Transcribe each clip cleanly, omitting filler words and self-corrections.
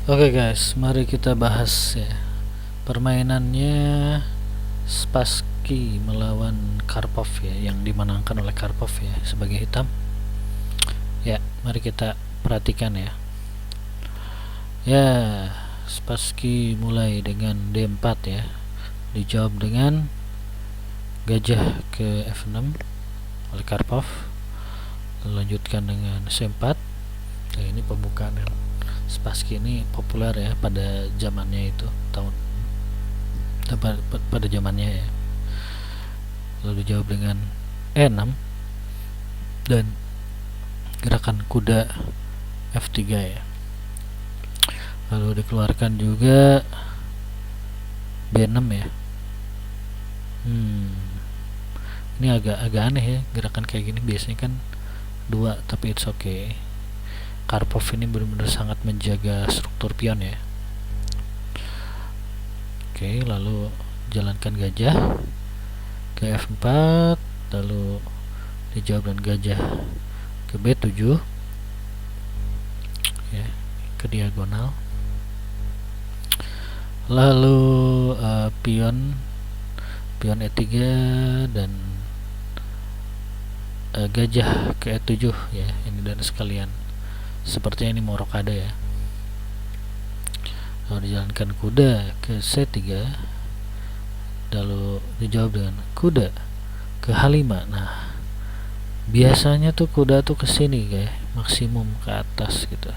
Oke guys, mari kita bahas ya. Permainannya Spassky melawan Karpov ya, yang dimenangkan oleh Karpov ya sebagai hitam. Ya, mari kita perhatikan ya. Ya, Spassky mulai dengan D4 ya. Dijawab dengan gajah ke F6 oleh Karpov. Lanjutkan dengan C4. Nah, ini pembukaan yang Spassky ini populer ya pada zamannya itu, pada zamannya ya. Lalu dijawab dengan E6 dan gerakan kuda F3 ya. Lalu dikeluarkan juga B6 ya. Ini agak aneh ya, gerakan kayak gini biasanya kan dua, tapi it's okay. Karpov ini benar-benar sangat menjaga struktur pion ya. Oke, lalu jalankan gajah ke F4, lalu dijawab dengan gajah ke B7 ya, ke diagonal. Lalu pion E3 dan gajah ke E7 ya, ini dan sekalian. Sepertinya ini mau rokade ya. Lalu dijalankan kuda ke C3, lalu dijawab dengan kuda ke H5. Nah, biasanya tuh kuda tuh ke sini kayak maksimum ke atas gitu.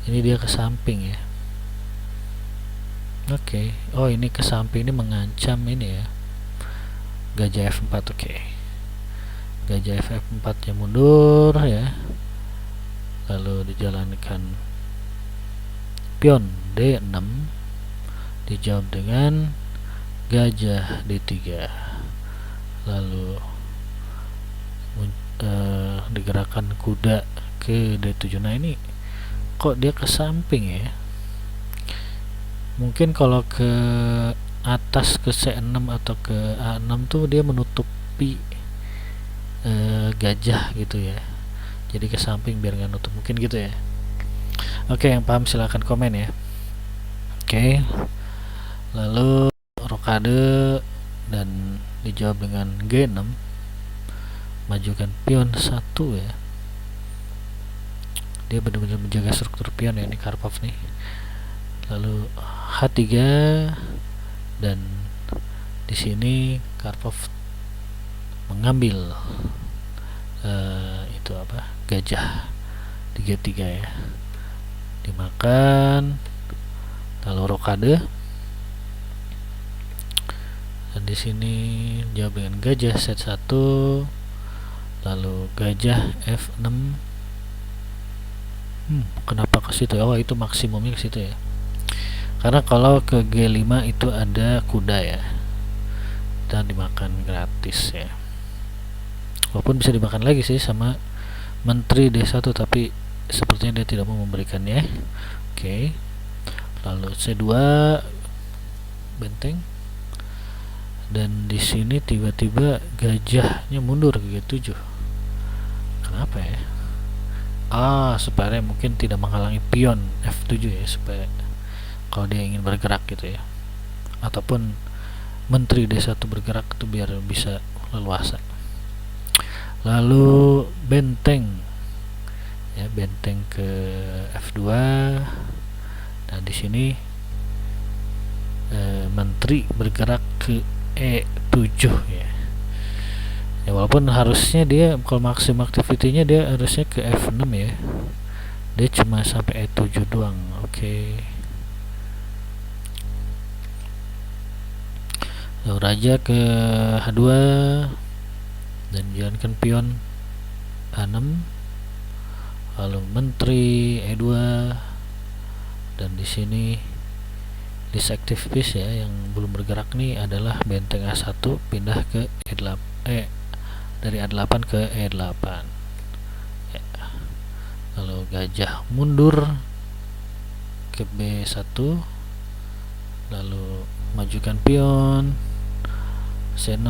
Ini dia ke samping ya. Oke. Oh, ini ke samping, ini mengancam ini ya. Gajah F4. Oke. Gajah F4 nya mundur ya. Lalu dijalankan pion D6, dijawab dengan gajah D3. Lalu digerakkan kuda ke D7. Nah, ini kok dia ke samping ya? Mungkin kalau ke atas ke C6 atau ke A6 tuh dia menutupi gajah gitu ya. Jadi ke samping biar nggak nutup, mungkin gitu ya. Oke, yang paham silahkan komen ya. Oke, lalu rokade dan dijawab dengan G6, majukan pion 1 ya. Dia benar-benar menjaga struktur pion ya, ini Karpov nih. Lalu H3 dan di sini Karpov mengambil itu apa, gajah 3 ya, dimakan. Lalu rokade dan di sini jawab dengan gajah set 1, lalu gajah F6. Kenapa ke situ? Oh, itu maksimumnya ke situ ya. Karena kalau ke G5 itu ada kuda ya, dan dimakan gratis ya. Walaupun bisa dimakan lagi sih sama menteri D1, tapi sepertinya dia tidak mau memberikannya. Oke. Lalu C2 benteng. Dan di sini tiba-tiba gajahnya mundur ke G7. Kenapa ya? Supaya mungkin tidak menghalangi pion F7 ya, supaya kalau dia ingin bergerak gitu ya, ataupun menteri D1 bergerak itu biar bisa leluasa. Lalu benteng ya, benteng ke F2. Nah, di sini menteri bergerak ke E7 ya. Ya, walaupun harusnya dia kalau maksimum aktivitinya dia harusnya ke F6 ya. Dia cuma sampai E7 doang. Oke. Lalu raja ke H2 dan jalankan pion A6. Lalu menteri E2 dan di sini list active piece ya, yang belum bergerak nih adalah benteng A1 pindah ke E8, dari A8 ke E8 ya. Lalu gajah mundur ke B1, lalu majukan pion C6,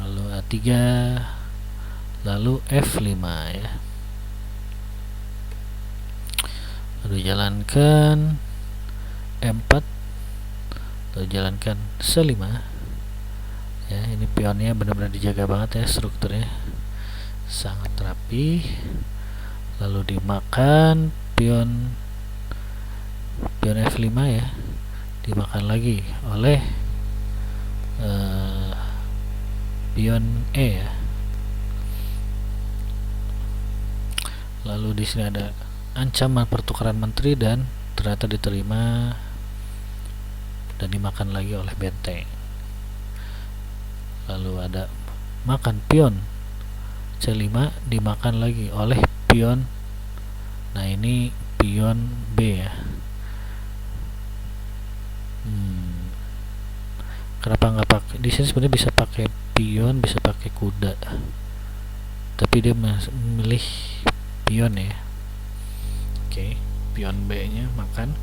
lalu A3, lalu F5 ya. lalu jalankan E4, lalu jalankan C5 ya. Ini pionnya benar-benar dijaga banget ya, strukturnya sangat rapi. Lalu dimakan pion F5 ya, dimakan lagi oleh pion E ya. Lalu di sini ada ancaman pertukaran menteri dan ternyata diterima dan dimakan lagi oleh benteng. Lalu ada makan pion C5, dimakan lagi oleh pion. Nah, ini pion B ya. Kenapa nggak pakai? Di sini sebenarnya bisa pakai pion, bisa pakai kuda, tapi dia memilih pion ya. Oke, pion B nya makan.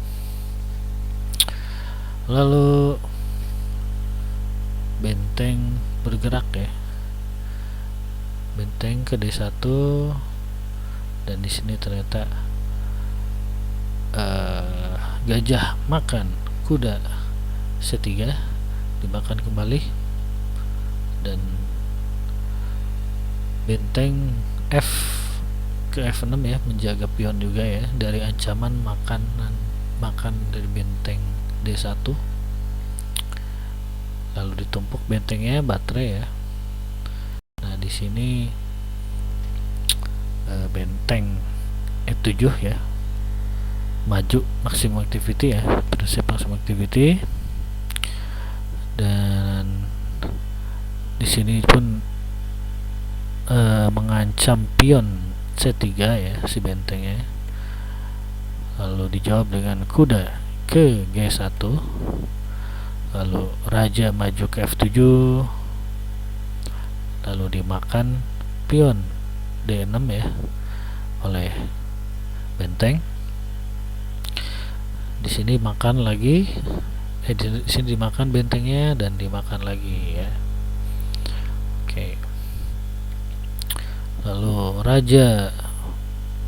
Lalu benteng bergerak ya, benteng ke D1, dan di sini ternyata gajah makan kuda C3, dimakan kembali, dan benteng F ke F6 ya, menjaga pion juga ya dari ancaman makan dari benteng D1. Lalu ditumpuk bentengnya, baterai ya. Nah, di sini benteng E7 ya, maju maksimum activity ya, prinsip maksimum activity. Dan di sini pun mengancam pion C3 ya, si bentengnya. Lalu dijawab dengan kuda ke G1, lalu raja maju ke F7, lalu dimakan pion D6 ya oleh benteng. Di sini makan lagi, di sini dimakan bentengnya dan dimakan lagi ya. Oke. Lalu raja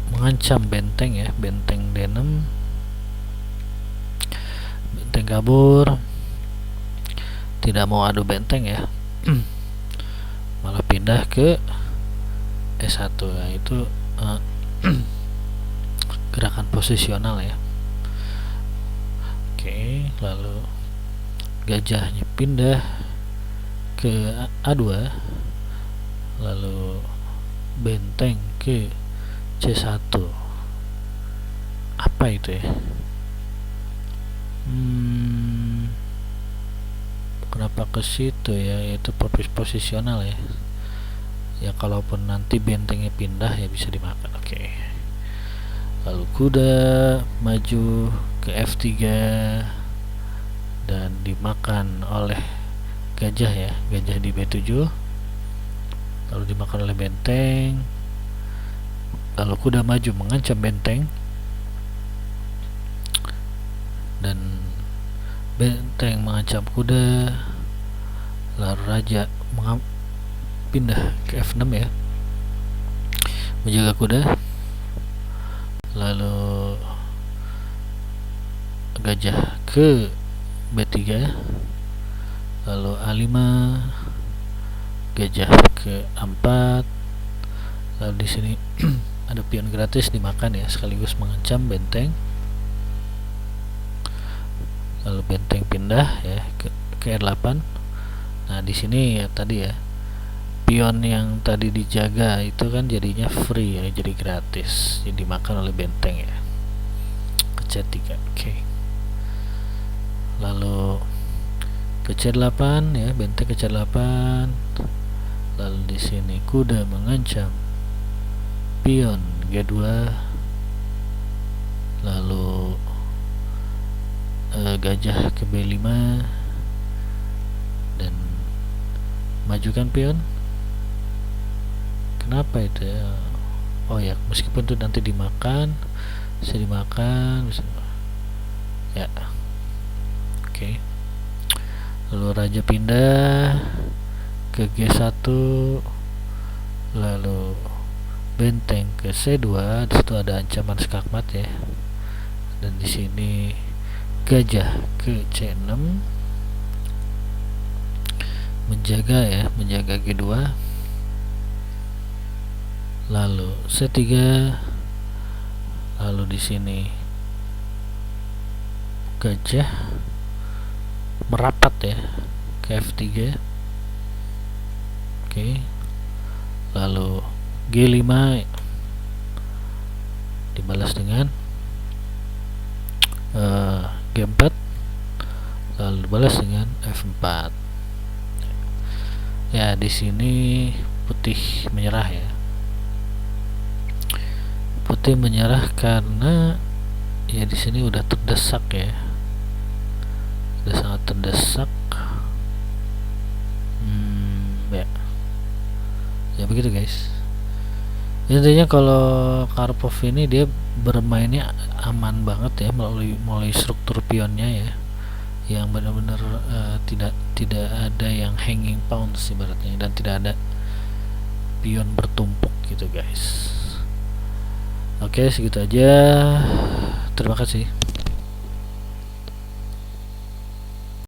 mengancam benteng ya, benteng D6, benteng kabur, tidak mau adu benteng ya, malah pindah ke E1 ya. Itu gerakan posisional ya. Oke, lalu gajahnya pindah ke A2, lalu benteng ke C1. Apa itu ya? Kenapa ke situ ya? Itu posisional ya. Ya, kalaupun nanti bentengnya pindah ya bisa dimakan. Oke. Lalu kuda maju ke F3 dan dimakan oleh gajah ya, gajah di B7, lalu dimakan oleh benteng. Lalu kuda maju mengancam benteng, dan benteng mengancam kuda. Lalu raja pindah ke F6 ya, menjaga kuda. Lalu gajah ke B3, lalu A5, gajah ke A4. Lalu di sini ada pion gratis dimakan ya, sekaligus mengancam benteng. Lalu benteng pindah ya ke R8. Nah, di sini ya tadi ya, pion yang tadi dijaga itu kan jadinya free ya, jadi gratis, jadi dimakan oleh benteng ya, ke C3. Oke. Lalu ke C8 ya, benteng ke C8. Lalu di sini kuda mengancam pion G2, lalu gajah ke B5 dan majukan pion. Kenapa itu ya? Oh ya, meskipun itu nanti dimakan, bisa dimakan, bisa ya. Oke. Lalu raja pindah ke G1, lalu benteng ke C2. Di situ ada ancaman skakmat ya, dan di sini gajah ke C6 menjaga G2, lalu C3, lalu di sini gajah merapat ya ke F3. Oke. Lalu G5 dibalas dengan G4, lalu dibalas dengan F4. Ya, di sini putih menyerah ya. Putih menyerah karena ya di sini udah terdesak ya. Udah sangat terdesak. Ya begitu guys. Intinya kalau Karpov ini dia bermainnya aman banget ya, melalui struktur pionnya ya, yang benar-benar tidak ada yang hanging pawns ibaratnya, dan tidak ada pion bertumpuk gitu guys. Oke, segitu aja. Terima kasih.